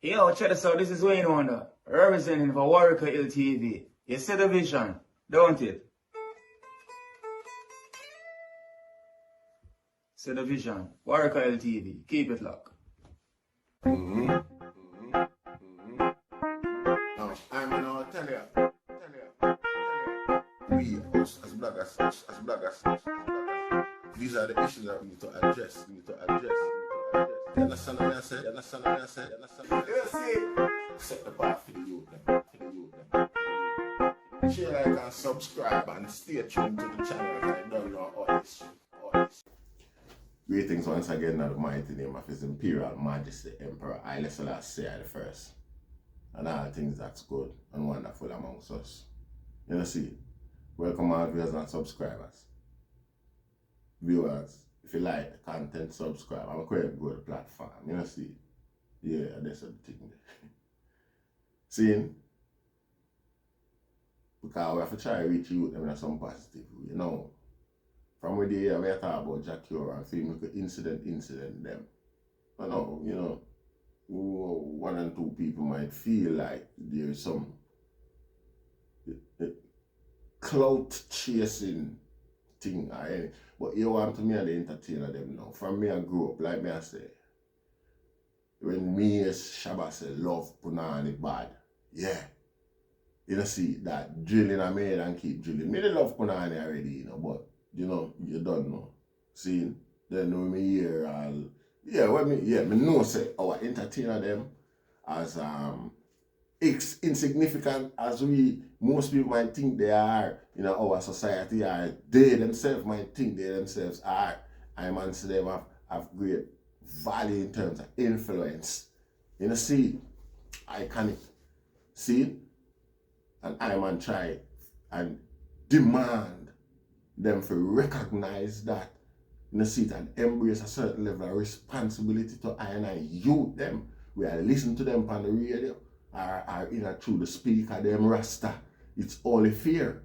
Yo, check this out. This is Wayne Wonder, representing for Warwick LTV. You see the vision, don't it? See the vision. Warwick LTV. Keep it locked. Now, I'm gonna tell you. We, us as bloggers, these are the issues that we need to address. You understand what I say? You see? Set the bar for the youth. Share, like, and subscribe, and stay tuned to the channel. I don't know all this. Greetings once again in the mighty name of His Imperial Majesty Emperor Haile Selassie I the First, and all things that's good and wonderful amongst us. You know, see, welcome all viewers and subscribers. Viewers, if you like the content, subscribe. I'm going to go to the platform. You know, see, yeah, that's the thing there. Seeing, because we have to try to reach you with them in some positive way, you know. From where they we talk about Jack Cure and film incident them. I know, you know, one and two people might feel like there's some clout chasing thing or anything. But you want to me and the entertainer them now. From me I grew up, like me I say, when me as Shabba say love punani bad, yeah. You know see that drilling I made and keep drilling. Me they love punani already, you know, but you know, you don't know. See, they know me here all. Yeah, me know say our entertainer them as insignificant as most people might think they are in our society are. They themselves might think they themselves are. I man see them have great value in terms of influence. You know, see, iconic. See? And I man try and demand them to recognize that, you know, see it and embrace a certain level of responsibility to I youth them. We are listening to them on the radio or through the speaker, them rasta. It's only fear.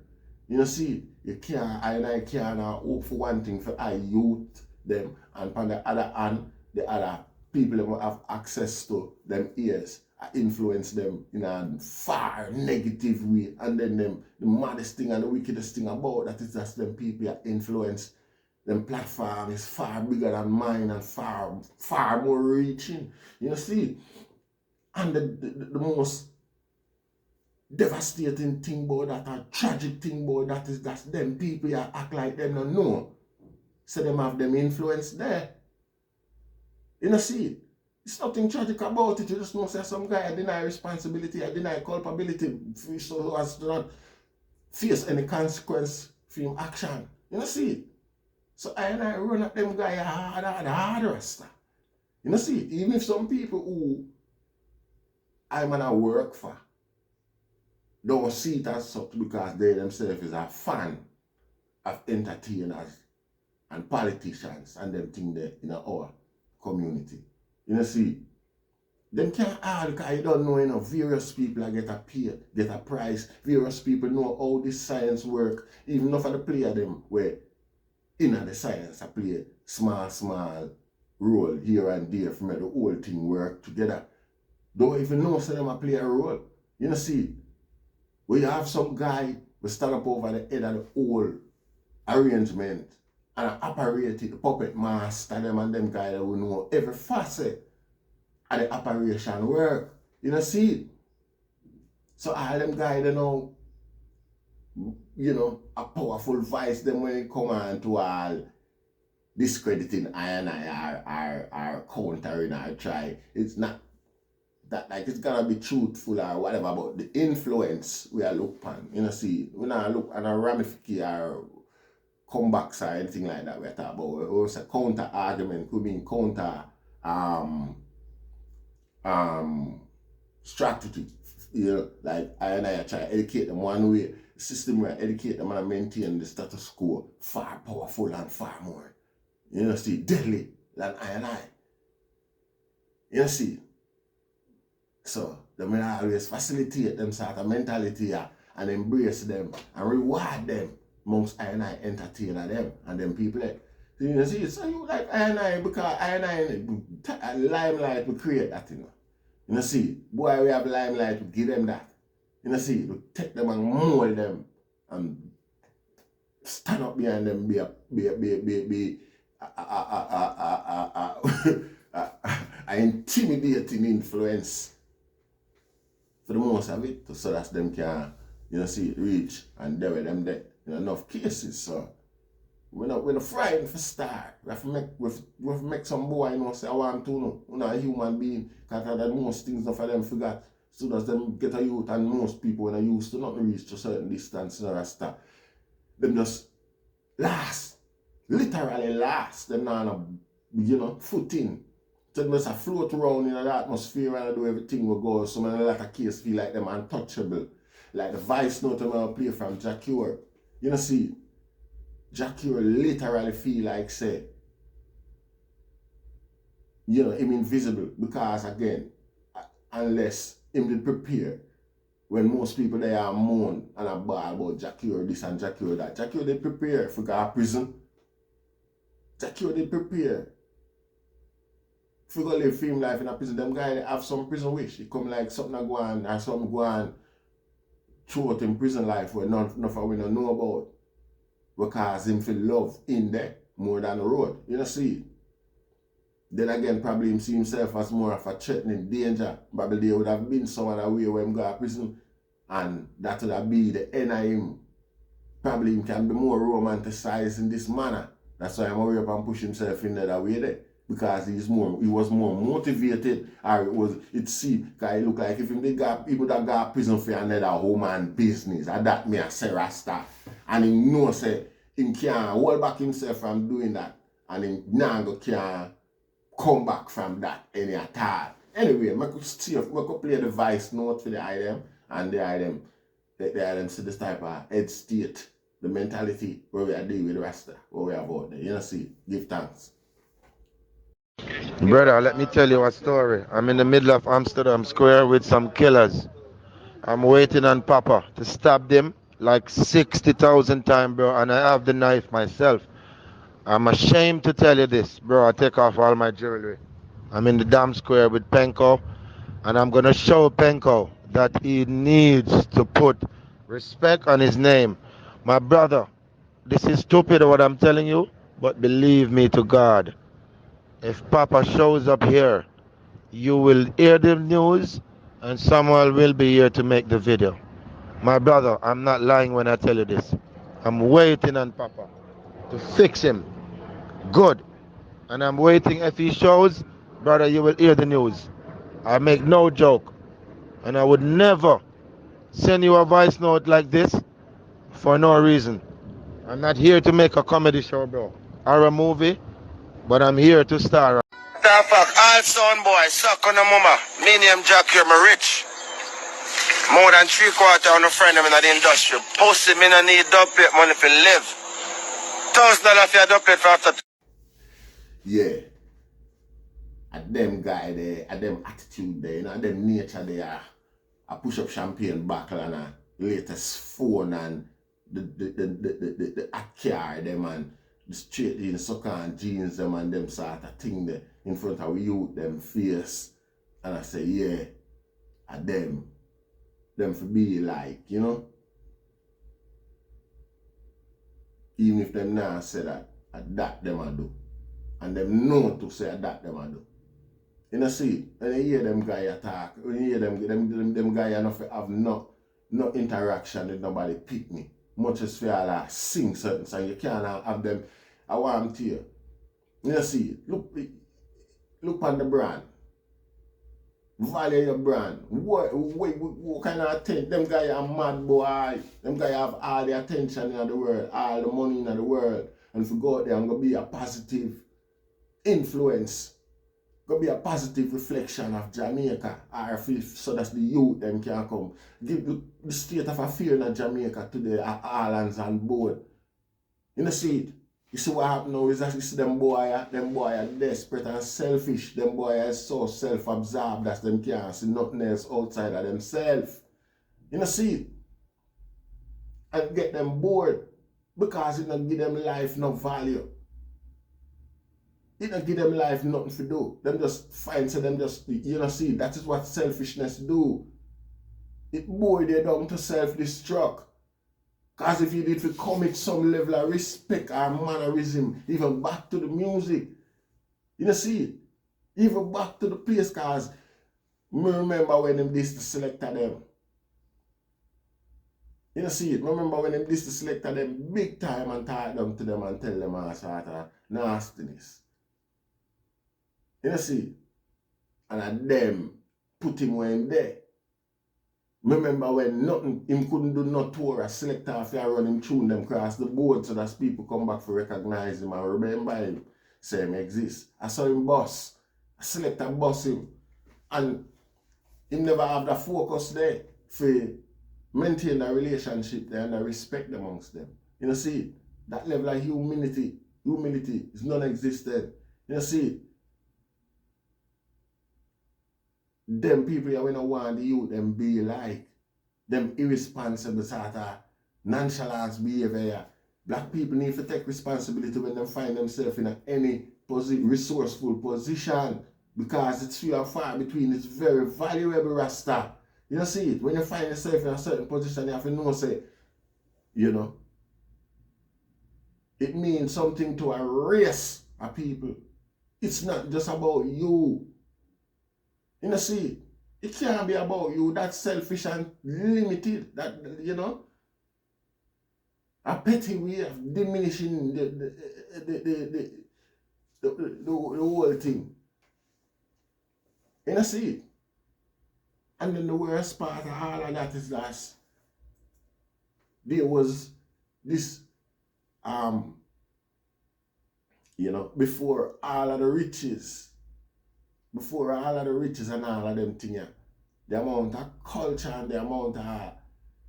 You know, see, you can't, I can't hope for one thing for I youth them, and on the other hand, the other people that have access to them ears influence them in a far negative way, and then them the maddest thing and the wickedest thing about that is that them people that influence them platform is far bigger than mine and far more reaching. You know, see, and the most devastating thing about that, a tragic thing about that is that them people that act like them don't know, so them have them influence there. You know, see, it's nothing tragic about it. You just know say some guy deny responsibility, deny culpability so as to not face any consequence for him action. You know, see. So I run at them guy hard rasta. You know, see, even if some people who I'm gonna work for don't see it as such because they themselves is a fan of entertainers and politicians and them thing there in our community. You know, see, them can't all because you don't know, you know, various people are get a prize. Various people know how this science work. Even if the play of them where in the science I play small role here and there to make the whole thing work together. Don't even know so them play a role. You know, see, where you have some guy will stand up over the head of the whole arrangement and operate it, the puppet master them and them guys that will know every facet of the operation work. You know, see? So all them guys they know, you know, a powerful voice them when it come on to all discrediting I and I countering or try. It's not that like it's gonna be truthful or whatever, but the influence we are look on. You know, see, we not look at a ramification or comebacks or anything like that we talk about. Or a counter argument could mean counter strategy. You know, like I try to educate them one way. The system where educate them and maintain the status quo far powerful and far more. You know, see, deadly than I. You know, see. So they may always facilitate them sort of mentality and embrace them and reward them amongst I entertainer them and them people there. So you know, see, so you like I because I limelight we create that, you know. You know see, boy we have limelight, we give them that. You know see, we take them and mold them and stand up behind them, be a intimidating influence for the most of it, so that them can, you know, see it reach and there with them there. In enough cases, so we're not frightened for start. We have to make some boy, you know, say I want to know, you know, a human being, because that most things of them forgot. So that them get a youth and most people when they used to not reach to a certain distance, you know, that them just last, literally last. Them not, you know, footing. So them just float around in the atmosphere and do everything will go. So in a lot of cases feel like them untouchable. Like the Voicenote I play from Jacure. You know see, Jacure literally feel like say, you know, him invisible because again, unless him did prepare. When most people they are moan and a ball about Jacure this and Jacure that. Jacure they prepare for go to prison. Jacure they prepare. If you go live film life in a prison, them guys they have some prison wish. It come like something that go on and something go on throughout in prison life where nothing we don't know about. Because him feel love in there more than the road. You know see. Then again, probably him see himself as more of a threatening danger. Probably there would have been some other way where him go to prison and that would have been the end of him. Probably him can be more romanticized in this manner. That's why I'm hurry up and push himself in that way there. Because he was more motivated, or it seemed, because it look like if he would have got prison for another human business, and that may say Rasta. And he knows say he can't hold back himself from doing that. And he now can't come back from that any at all. Anyway, I could play the Voicenote for the item, and the item see this type of head state, the mentality where we are dealing with Rasta, where we are about there. You know see, give thanks. Brother, let me tell you a story. I'm in the middle of Amsterdam Square with some killers. I'm waiting on Papa to stab them like 60,000 times, bro, and I have the knife myself. I'm ashamed to tell you this, bro. I take off all my jewelry. I'm in the damn square with Penko, and I'm gonna show Penko that he needs to put respect on his name. My brother, this is stupid what I'm telling you, but believe me to God, if Papa shows up here, you will hear the news and someone will be here to make the video. My brother, I'm not lying when I tell you this. I'm waiting on Papa to fix him. Good. And I'm waiting if he shows, brother, you will hear the news. I make no joke. And I would never send you a voice note like this for no reason. I'm not here to make a comedy show, bro, or a movie, but I'm here to star. Fuck, all son boy, suck on the mama. Me name Jack, you're my rich. More than 3/4 of the friend in the industry. Pussy, me no need double plate money for live. $1,000 for a double plate for after. Yeah. At them guy there, at them attitude there, you know, at them nature there, I push up champagne buckle and a latest phone and the car them and the straight jeans, sucker and jeans them and them sort of thing there in front of youth, them face. And I say, yeah, at them for be like, you know. Even if them now say that, at that them I do. And them know to say at that them I do. You know see, when you hear them guy attack, when you hear them guy have no interaction with nobody pick me. Much as for all sing certain songs, you can't have them. I want to you. You know see, look on the brand. Value your brand. What kind of attention? Them guys are mad boy. Them guys have all the attention in the world, all the money in the world. And if you go out there, I'm gonna be a positive influence. Gonna be a positive reflection of Jamaica. Or so that the youth them can come. Give the state of affairs in Jamaica to the islands and board. You know see it? You see what happened now is that you see them boy are desperate and selfish. Them boy are so self-absorbed that them can't see nothing else outside of themselves. You know see it? And get them bored because it don't give them life no value. it don't give them life nothing to do. Them just find so them just, you know, see, that is what selfishness do. It bore you down to self-destruct. Because if you need to commit some level of respect or mannerism, even back to the music, you know, see, even back to the place, because me remember when them this the selector them. You know, see it. Remember when them this the selector them big time and talk them to them and tell them all sort of nastiness. You know, see, and at them put him where him there. Remember when nothing, him couldn't do no tour, a selector if you run him tune them across the board so that people come back to recognize him and remember him. Say him exist. I saw him boss. A selector boss him. And him never have the focus there for maintain a relationship there and a respect amongst them. You know, see, that level of humility is non-existent. You know, see, them people that we don't want the youth them be like, them irresponsible sort of nonchalance behavior. Black people need to take responsibility when they find themselves in any resourceful position, because it's few and far between. It's very valuable, Rasta. You know, see it, when you find yourself in a certain position, you have to know, say, you know, it means something to a race of people. It's not just about you. You know, see, it can't be about you. That's selfish and limited. That, you know, a petty way of diminishing the whole thing. You know, see it. And then the worst part of all of that is that there was this, you know, before all of the riches and all of them things, the amount of culture and the amount of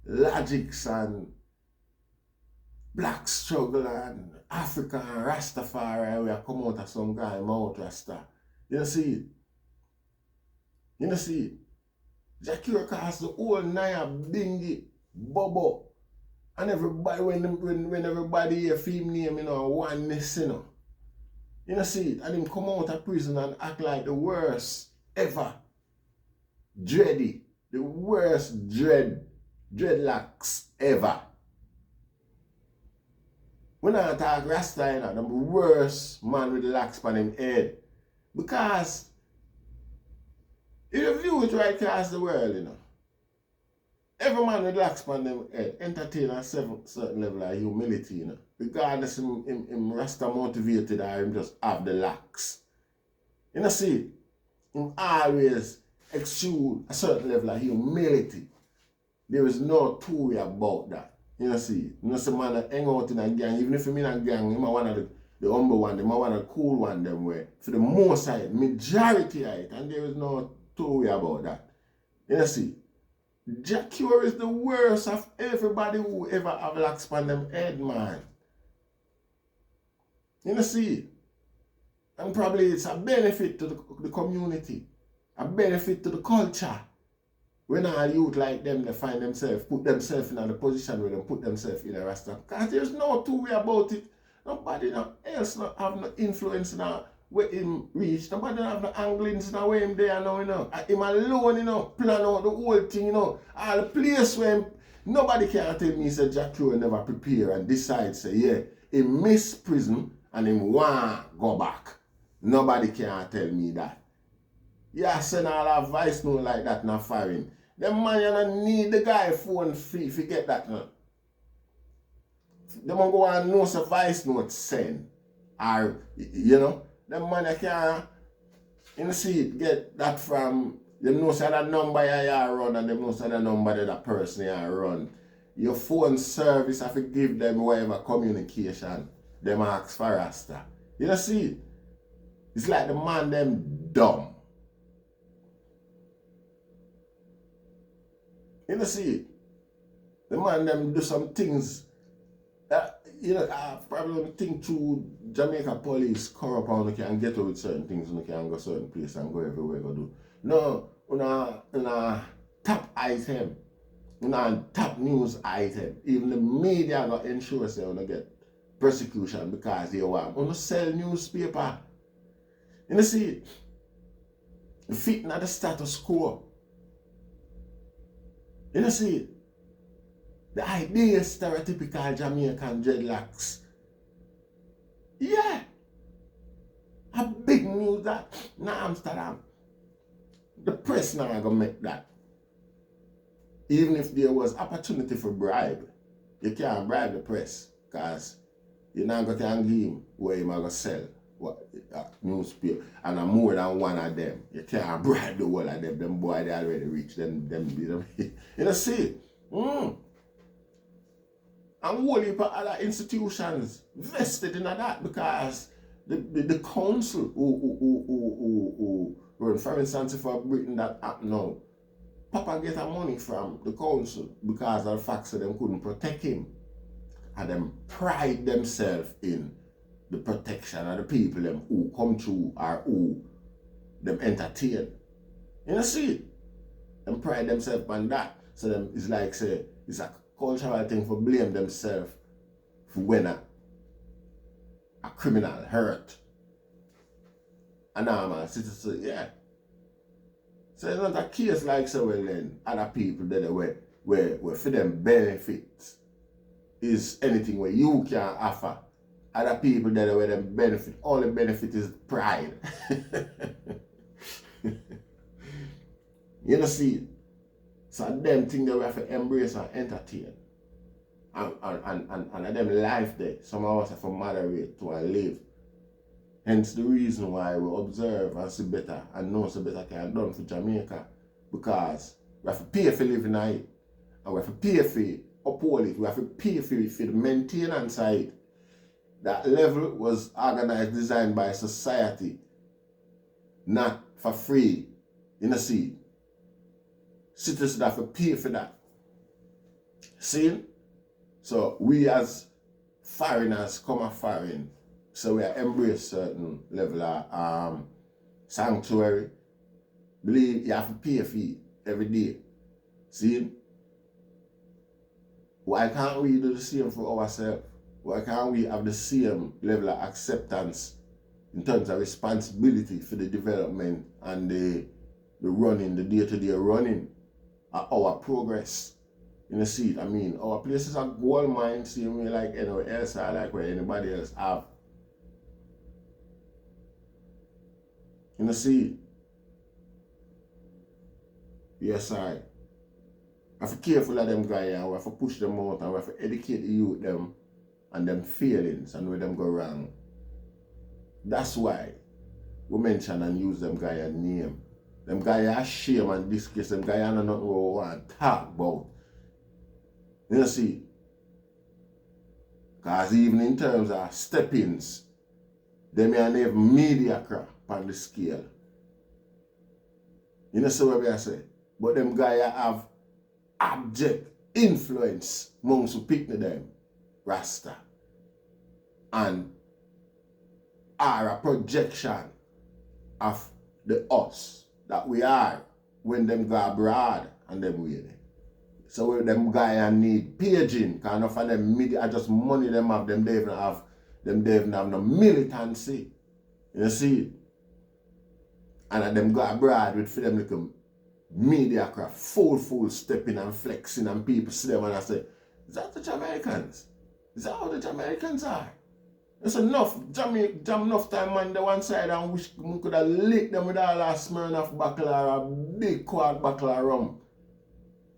logics and black struggle and Africa and Rastafari, we have come out of some guy, Mount Rasta. You know, see it? You know, see it? Jackie cast the whole Naya, Bingy, Bobo, and everybody, when everybody hear film name, you know, Oneness, you know. You know, see it? And him come out of prison and act like the worst ever. Dready. The worst dreadlocks ever. When I talk Rasta, you know, the worst man with locks on him head. Because if you view it right across the world, you know, every man with locks on them head entertain a certain level of humility, you know. Regardless him Rasta motivated or him just have the locks. You know, see, him always exude a certain level of humility. There is no two way about that. You know, see, you know, some man that hang out in a gang, even if him in a gang, him one of the humble one, him one of the cool one them way. For the most side, majority of it, and there is no two way about that. You know, see, Jack Cure is the worst of everybody who ever have locks on them head, man. You know, see, and probably it's a benefit to the community, a benefit to the culture. When all youth like them, they find themselves, put themselves in a position where they put themselves in a Rasta. Because there's no two way about it. Nobody else have no influence now where him reach. Nobody have no anglings now where him there now, you know. Him alone, you know, plan out the whole thing, you know. All the place where him, nobody can tell me, say, Jack Cure never prepare and decide, say, yeah, he miss prison and him want go back. Nobody can tell me that. Yeah, send all our voice note like that now firing. Them man, you don't need the guy phone free, forget that now. Them go and know some voice note send. Or, you know, them man you can, you know, see, get that from, them know say that number you run and them know say that number that person you run. Your phone service have to give them whatever communication them ask for Rasta. You know, see, it's like the man them dumb. You know, see, the man them do some things that, you know, I probably think through Jamaica police corrupt and you can get away with certain things and you can go certain place and go everywhere go do. No, on a top item, on a top news item, even the media got ensure say you get persecution because they want to sell newspaper. You see, fitting at the status quo. You see, the idea is stereotypical Jamaican dreadlocks. Yeah. A big news that now Amsterdam. The press now gonna make that. Even if there was opportunity for bribe, you can't bribe the press because you're not going to give him where you're going to sell newspaper. And more than one of them. You can't bribe the whole of them. Them boys, they already rich. Them. You see? And whole heap of other institutions vested in that because the council who run, for instance, for Britain that happened now, Papa get money from the council because of the fact that them couldn't protect him. And them pride themselves in the protection of the people them who come through or who them entertain. You see? Them pride themselves on that. So them it's like say it's a cultural thing for blame themselves for when a criminal hurt a normal citizen. Yeah. So it's not a case like so well then other people that where for them benefits is anything where you can offer. Other people that where them benefit, all the benefit is pride. You know see? So them thing that we have to embrace and entertain. And them life there, some of us have to moderate to live. Hence the reason why we observe and see better and know so better can done for Jamaica. Because we have to pay for living in it. And we have to pay for uphold it. We have to pay for the maintenance side. That level was organized, designed by society. Not for free. You know see? Citizens have to pay for that. See? So we as foreigners come a foreign. So we embrace certain level of sanctuary. Believe you have to pay a fee every day. See? Why can't we do the same for ourselves? Why can't we have the same level of acceptance in terms of responsibility for the development and the running, the day-to-day running of our progress? You know, see it? I mean, our places are gold mines, same way like anywhere else or like where anybody else have. You know, see? Yes, I have to be careful of them guys and we have to push them out and we have to educate the youth them and them feelings and where them go wrong. That's why we mention and use them guys name. Them guys are shame and disgrace, them guys are not what we want to talk about. You know, see? Because even in terms of step-ins, they may have mediocre on the scale. You know, so what I say? But them guys have abject influence amongst who pick them, Rasta. And are a projection of the us that we are when them go abroad and them way there. So when them guys need paging, because enough of them media just money them have, them they even have no militancy. You see? And them go abroad with for them little media craft, full stepping and flexing and people see them and I say, is that the Jamaicans? Is that how the Jamaicans are? It's enough, jam enough time on the one side and wish we could have licked them with all that Smirnoff buckle or a big quad buckle of rum.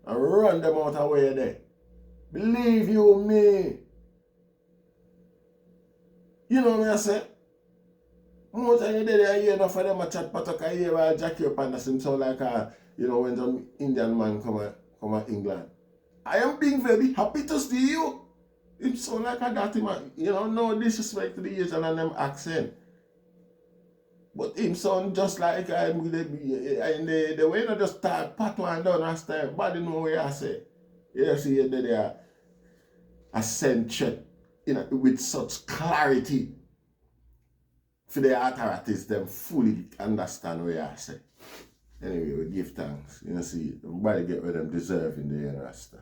And run them out of way there. Believe you me. You know what I say? More time you there, I hear enough of them a chat patok, I hear a Jackie up and him sound like a, you know, when some Indian man come to England. I am being very happy to see you. It sound like a dirty man. You know, no disrespect to the Asian and them accent. But him sound just like the way you just start pat one down and start body know what I say. You see you there a sentient, you know, with such clarity for the authorities them fully understand what I say. Anyway, we give thanks. You know, see, everybody get where them deserve in the Rasta.